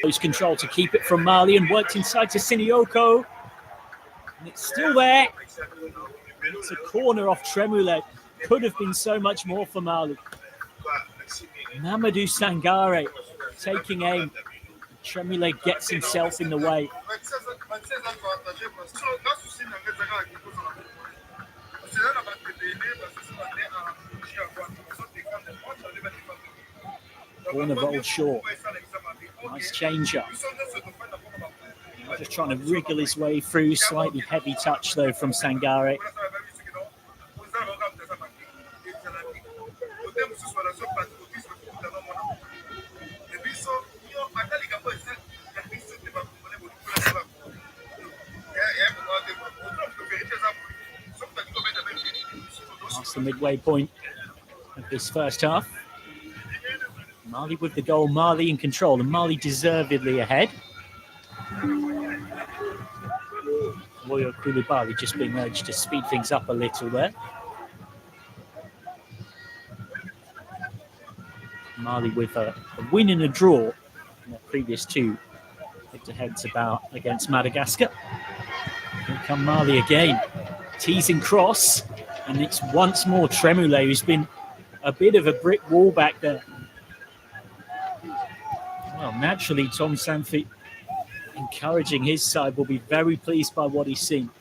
Lose control to keep it from Mali and worked inside to Sinioko. And it's still there. It's a corner off Tremoulet. Could have been so much more for Mali. Mamadou Sangare taking aim. Tremoulet gets himself in the way. Corner rolled short. Nice change up. Just trying to wriggle his way through. Slightly heavy touch though from Sangare. That's the midway point of this first half. Mali with the goal, Mali in control, and Mali deservedly ahead. Loyo Koulibaly just being urged to speed things up a little there. Mali with a win and a draw in the previous two head-to-heads against Madagascar. Here come Mali again, teasing cross, and it's once more Tremoulet, who's been a bit of a brick wall back there. Well, naturally, Tom Sanfi, encouraging his side, will be very pleased by what he's seen.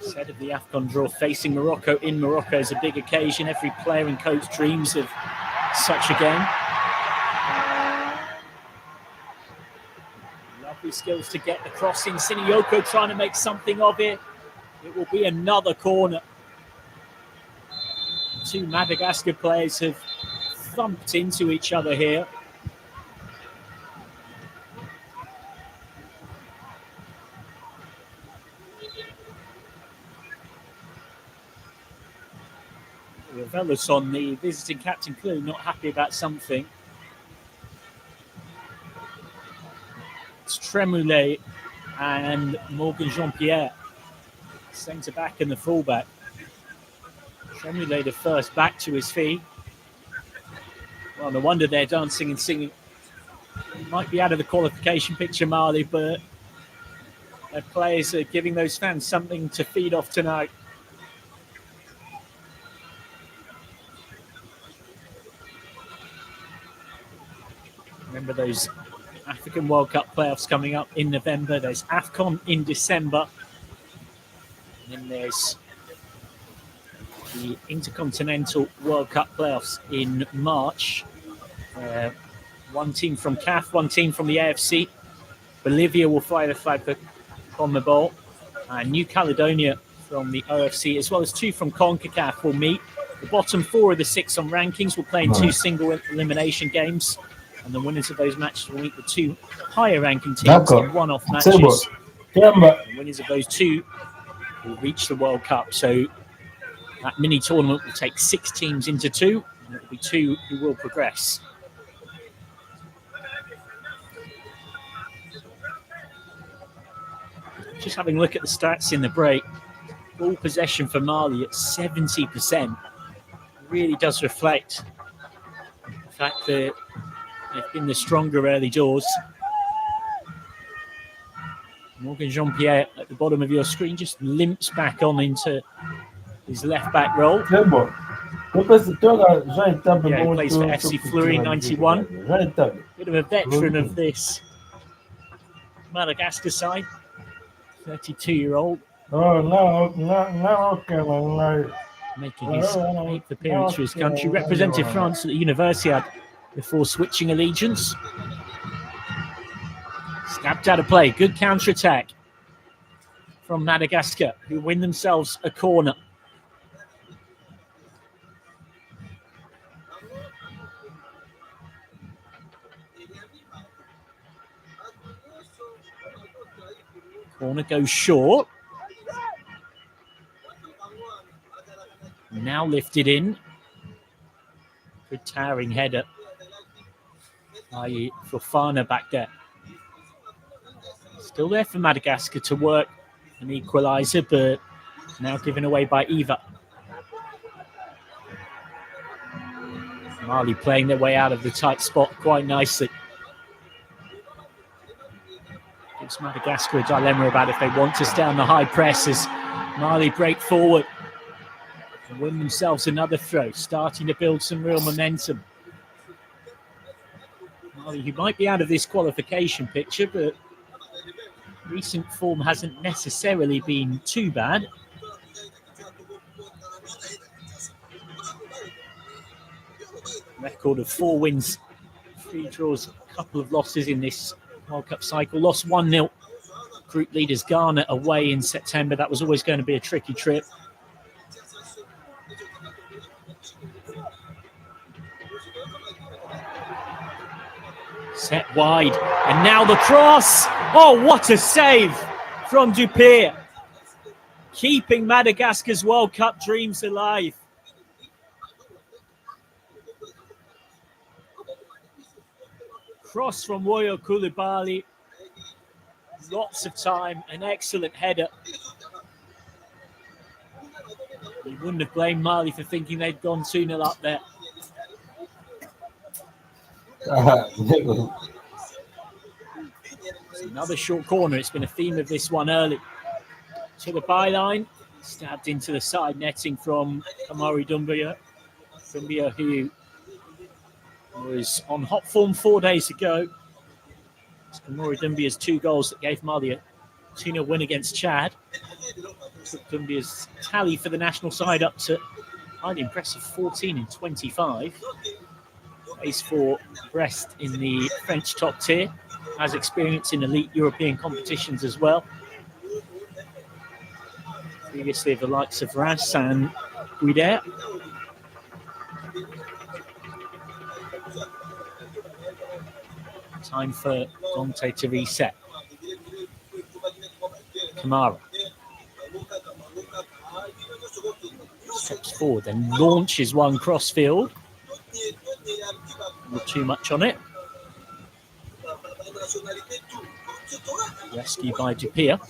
Said of the AFCON draw, facing Morocco in Morocco is a big occasion. Every player and coach dreams of such a game. Lovely skills to get the cross in. Sinioko trying to make something of it. It will be another corner. Two Madagascar players have thumped into each other here. Veloson, the visiting captain, clearly not happy about something. It's Tremoulet and Morgan Jean-Pierre, centre back and the fullback. Tremoulet the first back to his feet. Well, no wonder they're dancing and singing. Might be out of the qualification picture, Mali, but their players are giving those fans something to feed off tonight. Remember those African World Cup playoffs coming up in November. There's AFCON in December. And then there's the Intercontinental World Cup playoffs in March. One team from CAF, one team from the AFC. Bolivia will fly the flag for CONMEBOL. New Caledonia from the OFC, as well as two from CONCACAF will meet. The bottom four of the six on rankings will play in two single elimination games. And the winners of those matches will meet the two higher ranking teams in one-off matches. The winners of those two will reach the World Cup. So that mini tournament will take 6 teams into 2, and it will be 2 who will progress. Just having a look at the stats in the break, ball possession for Mali at 70% really does reflect the fact that they've been the stronger early doors. Morgan Jean-Pierre at the bottom of your screen just limps back on into his left back role. Yeah, he plays for FC Fleury 91. Bit of a veteran of this Madagascar side. 32-year-old. Making his 8th appearance for his country. Represented France at the Universiade before switching allegiance. Snapped out of play. Good counter-attack from Madagascar, who win themselves a corner. Corner goes short. Now lifted in. Good towering header. i.e. Fofana back there. Still there for Madagascar to work an equaliser, but Now given away by Eva. Mali playing their way out of the tight spot quite nicely. Gives Madagascar a dilemma about if they want to stay on the high press as Mali break forward and win themselves another throw, starting to build some real momentum. Mali, who might be out of this qualification picture, but recent form hasn't necessarily been too bad. Record of 4 wins, 3 draws, a couple of losses in this World Cup cycle. Lost 1-0. Group leaders Ghana away in September. That was always going to be a tricky trip. Set wide. And now the cross. Oh, what a save from Dupere. Keeping Madagascar's World Cup dreams alive. Cross from Woyo Koulibaly. Lots of time, an excellent header. You wouldn't have blamed Mali for thinking they'd gone 2-0 up there. It's another short corner. It's been a theme of this one early. To the byline, stabbed into the side netting from Kamari Doumbia. Doumbia, who was on hot form 4 days ago. It's Kamari Dumbia's 2 goals that gave Mali a 2-0 win against Chad. Took Dumbia's tally for the national side up to highly impressive 14 in 25. Plays for Brest in the French top tier. Has experience in elite European competitions as well. Previously the likes of Ras and Guider. Time for Dante to reset. Kamara steps forward and launches one crossfield. Not too much on it. Rescued by Dupere.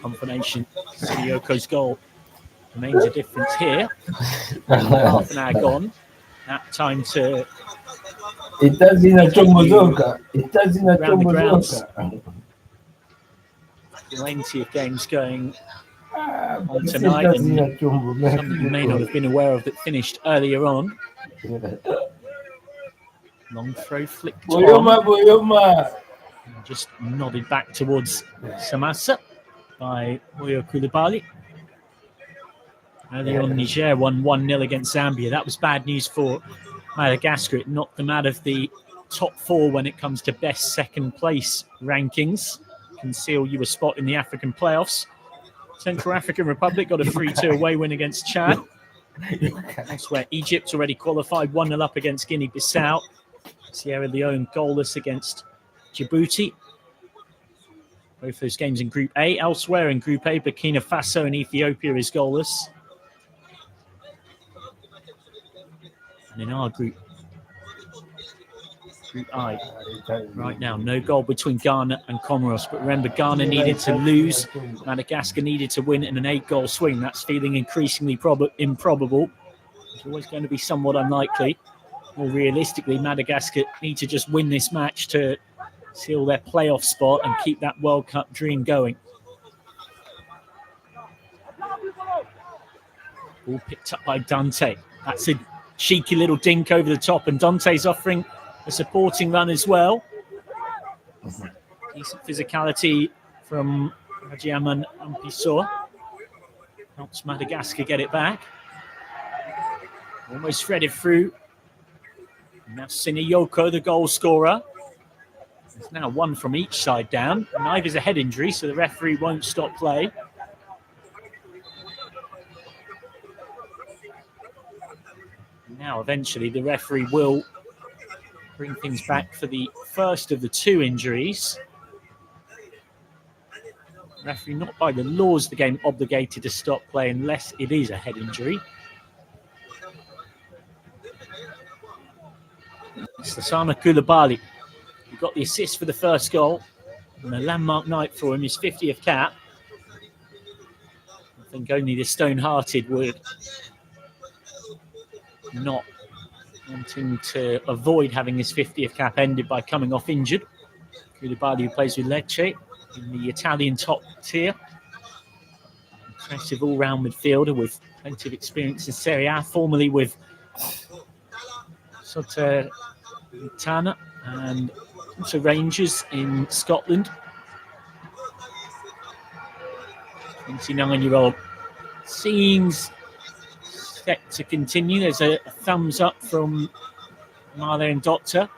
Combination, Sidioko's goal remains a difference here. Half an hour gone. That time to round the grounds. Plenty of games going on tonight, and some you may not have been aware of that finished earlier on. Long throw flicked on. Just nodded back towards Samassa by Woyo Koulibaly. Earlier on, Niger won 1-0 against Zambia. That was bad news for Madagascar. It knocked them out of the top 4 when it comes to best second place rankings. Can seal you a spot in the African playoffs. Central African Republic got a 3-2 away win against Chad. Elsewhere, Egypt already qualified 1-0 up against Guinea-Bissau. Sierra Leone goalless against Djibouti. Both those games in Group A. Elsewhere in Group A, Burkina Faso and Ethiopia is goalless. And in our group, Group I, right now, no goal between Ghana and Comoros. But remember, Ghana needed to lose. Madagascar needed to win in an 8-goal swing. That's feeling increasingly improbable. It's always going to be somewhat unlikely. More realistically, Madagascar need to just win this match to seal their playoff spot and keep that World Cup dream going. Ball picked up by Dante. That's a cheeky little dink over the top, and Dante's offering a supporting run as well. Decent physicality from Rajiaman Ampisor. Helps Madagascar get it back. Almost threaded through. And now Sinayoko, the goal scorer. There's now 1 from each side down. Neither's a head injury, so the referee won't stop play. Now, eventually, the referee will bring things back for the first of the 2 injuries. Referee not by the laws of the game obligated to stop play unless it is a head injury. It's Lasana Koulibaly who got the assist for the first goal. And a landmark night for him, his 50th cap. I think only the stone-hearted would not wanting to avoid having his 50th cap ended by coming off injured. Koulibaly, who plays with Lecce in the Italian top tier. Impressive all-round midfielder with plenty of experience in Serie A, formerly with Salernitana and also Rangers in Scotland. 29-year-old seems set to continue. There's a thumbs up from Marley and Doctor.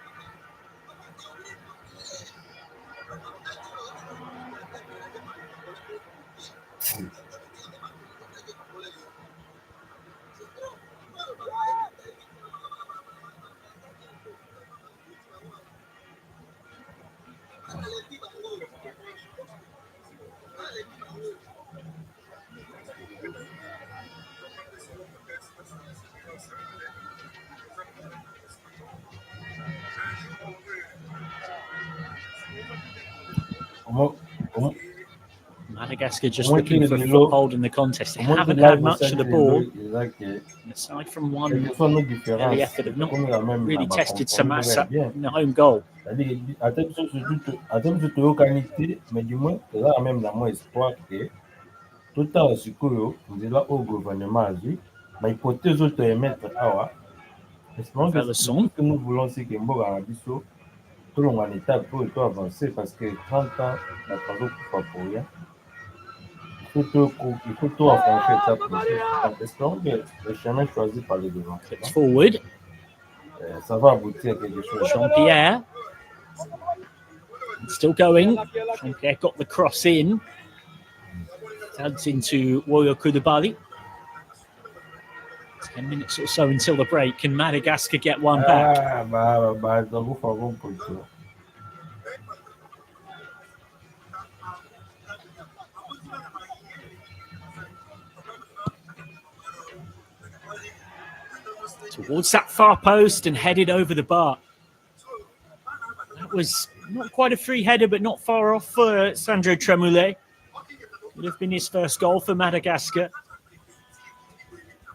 Madagascar just looking for foothold in the contest. They haven't had much of the ball. And aside from one early effort, have not really tested Samassa in the home goal. Espérons que nous voulons, c'est que Mboga Rabiso, tout le monde en état pour avancer parce que 30 ans, la transition pour rien. Il faut tout affranchir étape pour ça. Espérons que le chemin choisi par les devants. Forward. Ça va aboutir à quelque chose. Jean-Pierre. Still going. Jean-Pierre got the cross in. Adds into Woyo Koulibaly. 10 minutes or so until the break. Can Madagascar get one back? Towards that far post and headed over the bar. That was not quite a free header, but not far off for Sandro Tremoulet. Would have been his first goal for Madagascar.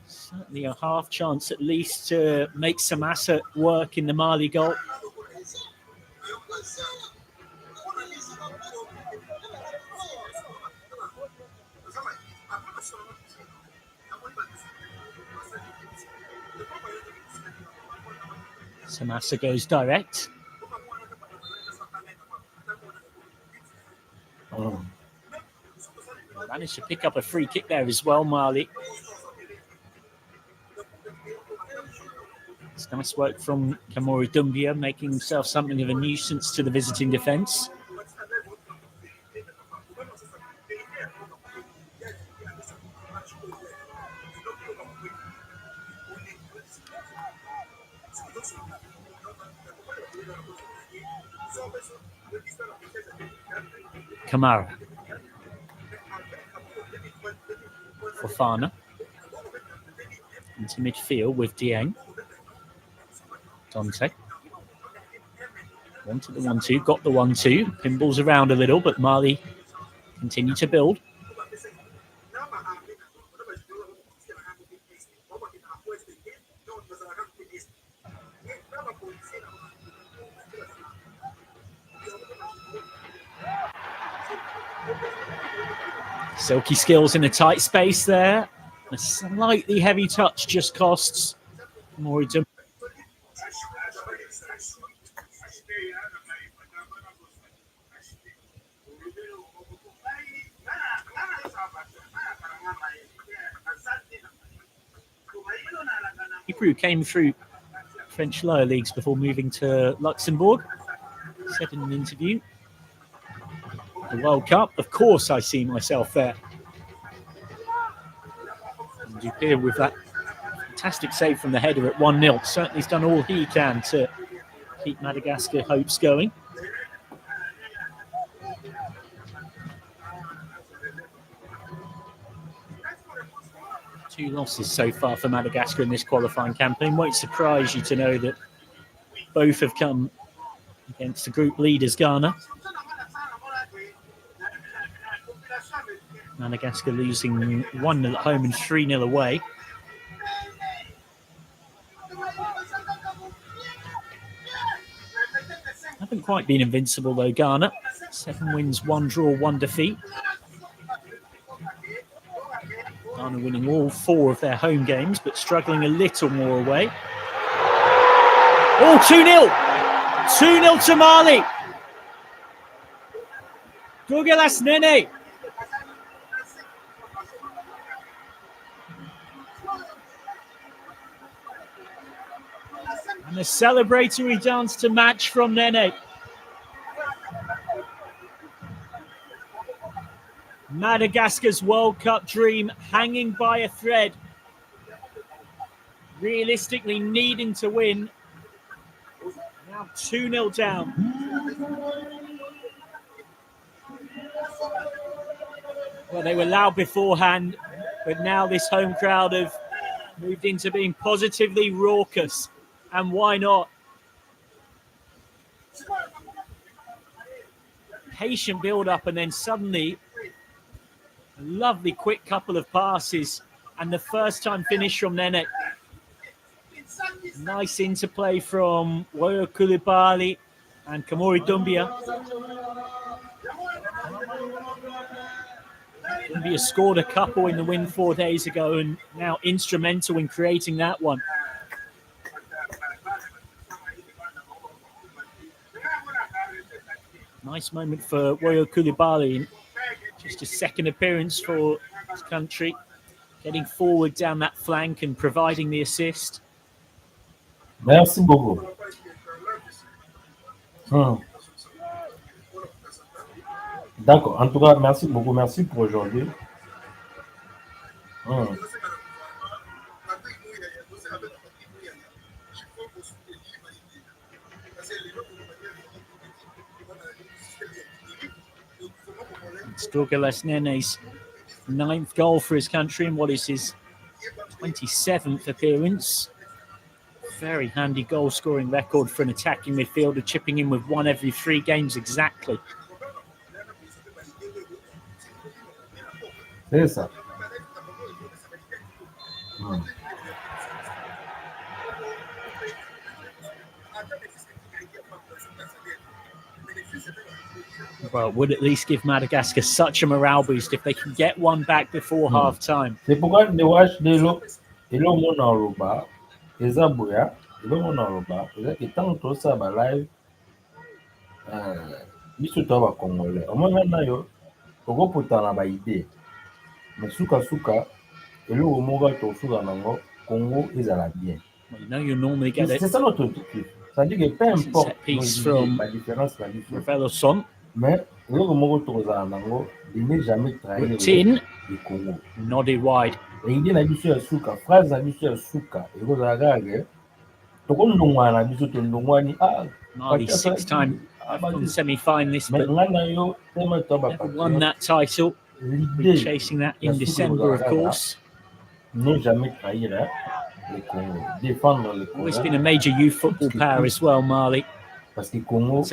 Certainly a half chance at least to make Samassa work in the Mali goal. Samassa goes direct. Managed to pick up a free kick there as well, Mali. It's nice work from Kamori Doumbia, making himself something of a nuisance to the visiting defence. Kamara. Fofana. Into midfield with Dieng. Dante. Wanted the 1-2, got the 1-2. Pinballs around a little, but Mali continue to build. Silky skills in a tight space there. A slightly heavy touch just costs Moritum. Who came through French lower leagues before moving to Luxembourg, said in an interview, the World Cup, of course I see myself there. And Dupire with that fantastic save from the header at 1-0. Certainly he's done all he can to keep Madagascar hopes going. 2 losses so far for Madagascar in this qualifying campaign. Won't surprise you to know that both have come against the group leaders, Ghana. Madagascar losing 1-0 at home and 3-0 away. Haven't quite been invincible though, Ghana. 7 wins, 1 draw, 1 defeat. Ghana winning all 4 of their home games, but struggling a little more away. Oh, 2-0! 2-0 to Mali. Douglas Nene. And a celebratory dance to match from Nene. Madagascar's World Cup dream hanging by a thread. Realistically needing to win. Now 2-0 down. Well, they were loud beforehand, but now this home crowd have moved into being positively raucous. And why not? Patient build-up, and then suddenly a lovely quick couple of passes and the first time finish from Nene. Nice interplay from Woyo Koulibaly and Kamori Doumbia. Doumbia scored a couple in the win 4 days ago and now instrumental in creating that one. Nice moment for Woyo Koulibaly. Just a second appearance for his country. Getting forward down that flank and providing the assist. Merci beaucoup. D'accord. En tout cas, merci beaucoup. Merci pour aujourd'hui. It's Douglas Nene's 9th goal for his country and what is his 27th appearance. Very handy goal-scoring record for an attacking midfielder, chipping in with 1 every 3 games exactly. C'est ça. Well, would at least give Madagascar such a morale boost if they can get 1 back before half-time. C'est pourquoi les watch de l'eau et l'eau mon en roba, les abouya, l'eau mon en roba, et tant que ça va live, biso to ba congolais. Au moins na yo, oko putana ba idée. Mais suka et l'eau mon ga to suka nango, Congo ezala bien. Well, you know you normally get it. C'est ça notre objectif. Ça dit que peu importe la différence Revelson. Mais l'eau mon ga to za nango, il n'est jamais trahir le Congo. Nodded wide. Et il dit na biso ya suka, phrase na biso ya suka, et vous avez tokondongwana biso tondongwani Mali 6-time AFCON semi-finalist, but never won that title. We're chasing that in December, of course. Jamais trahir le Congo, défendre le Congo. Always been a major youth football power as well, Mali. Parce que Congo,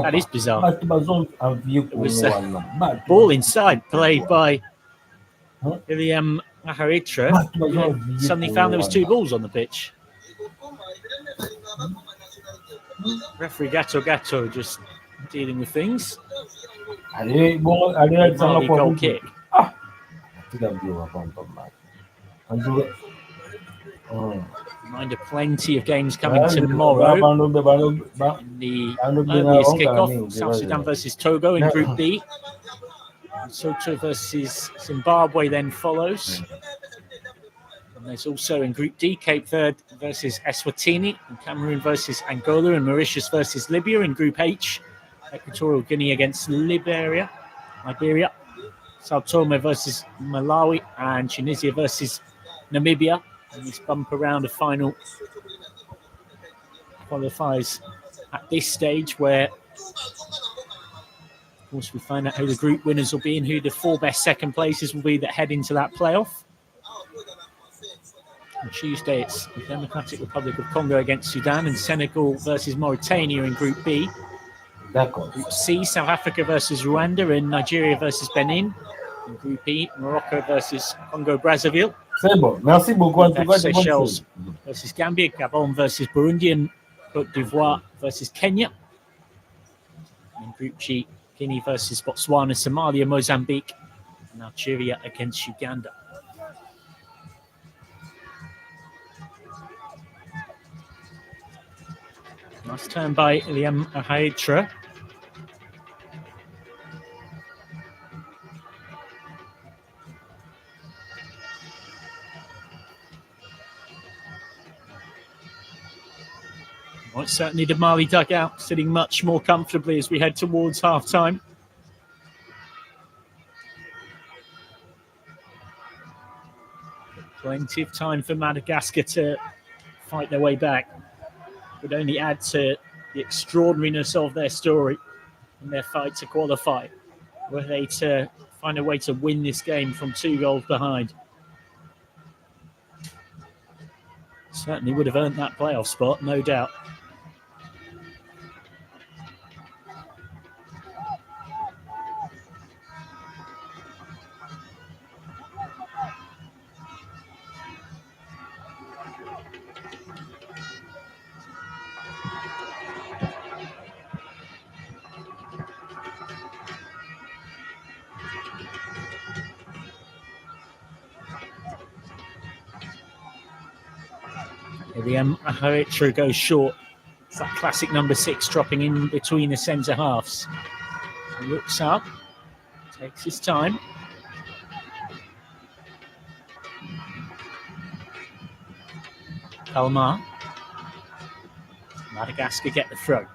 that is bizarre. It was a ball inside, played by William Maharitra. Suddenly found there was 2 balls on the pitch. Referee Gato just dealing with things. Mali goal kick. Reminder, plenty of games coming tomorrow. In the earliest kickoff, South Sudan versus Togo in Group B. Lesotho versus Zimbabwe then follows. And there's also in Group D, Cape Verde versus Eswatini, and Cameroon versus Angola, and Mauritius versus Libya. In Group H, Equatorial Guinea against Liberia, Sao Tome versus Malawi, and Tunisia versus Namibia. And this bumper round of final qualifiers at this stage, where Of course, we find out who the group winners will be and who the 4 best second places will be that head into that playoff. On Tuesday, it's the Democratic Republic of Congo against Sudan and Senegal versus Mauritania in Group B. D'accord. Group C, South Africa versus Rwanda and Nigeria versus Benin. In Group E, Morocco versus Congo-Brazzaville. C'est bon. Merci beaucoup. En tout cas, c'est Seychelles versus Gambia, Gabon versus Burundi, and Côte d'Ivoire versus Kenya. In Group G, Guinea versus Botswana, Somalia, Mozambique, and Algeria against Uganda. Nice turn by Liam Ahaitra. Well, certainly the Mali dugout sitting much more comfortably as we head towards half-time. Plenty of time for Madagascar to fight their way back. Would only add to the extraordinariness of their story and their fight to qualify. Were they to find a way to win this game from 2 goals behind. Certainly would have earned that playoff spot, no doubt. The Ahaitra goes short. It's that classic number 6 dropping in between the centre halves. He looks up, takes his time. Kalmar. Madagascar get the throw.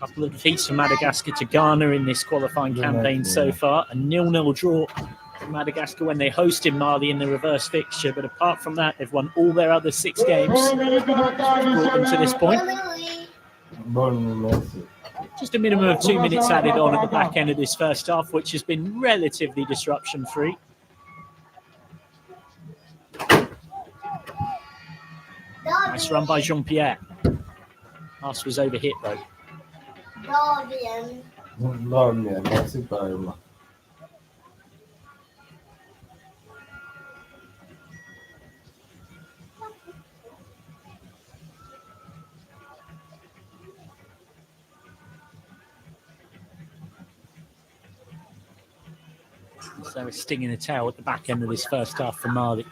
Couple of defeats for Madagascar to Ghana in this qualifying campaign so far. A 0-0 draw for Madagascar when they hosted Mali in the reverse fixture. But apart from that, they've won all their other 6 games. Brought them to this point. Just a minimum of 2 minutes added on at the back end of this first half, which has been relatively disruption-free. Nice run by Jean-Pierre. Pass was overhit though. Non, merci pareillement. So a sting in the tail at the back end of this first half for Mali.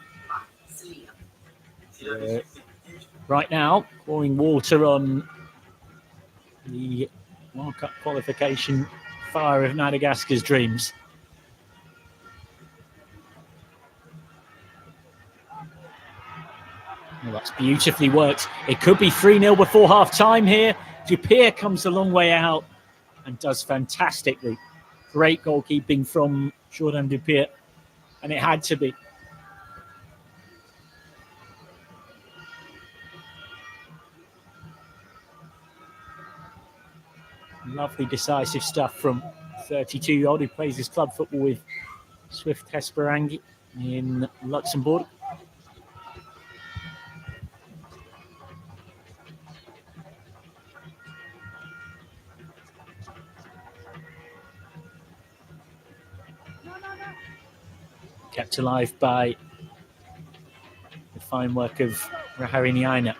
Right now, pouring water on the World Cup qualification fire of Madagascar's dreams. Well, that's beautifully worked. It could be 3-0 before half-time here. Dupierre comes a long way out and does fantastically. Great goalkeeping from Jordan Dupierre, and it had to be. Lovely decisive stuff from 32-year-old who plays his club football with Swift Hesperangi in Luxembourg. Kept alive by the fine work of Rahari Aina.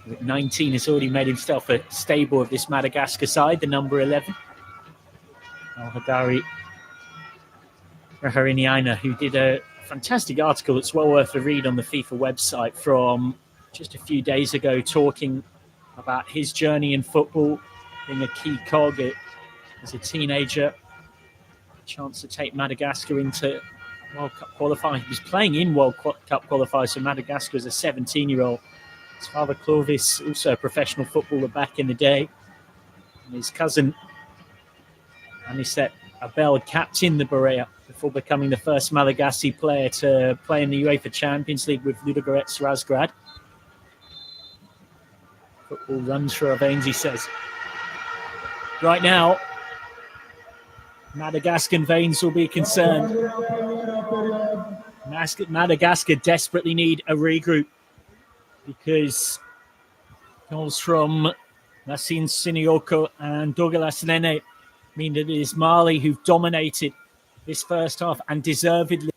At 19, has already made himself a stable of this Madagascar side, the number 11. Al-Hadari Rahari Aina, who did a fantastic article that's well worth a read on the FIFA website from just a few days ago, talking about his journey in football, being a key cog as a teenager, a chance to take Madagascar into World Cup qualifying. He was playing in World Cup qualifiers for Madagascar as a 17-year-old. His father, Clovis, also a professional footballer back in the day. And his cousin, Anisette Abel, captained the Berea before becoming the first Malagasy player to play in the UEFA Champions League with Ludogorets Razgrad. Football runs through our veins, he says. Right now, Madagascar veins will be concerned. Madagascar desperately need a regroup because goals from Nassim Sinioko and Douglas Nene mean that it is Mali who've dominated this first half and deservedly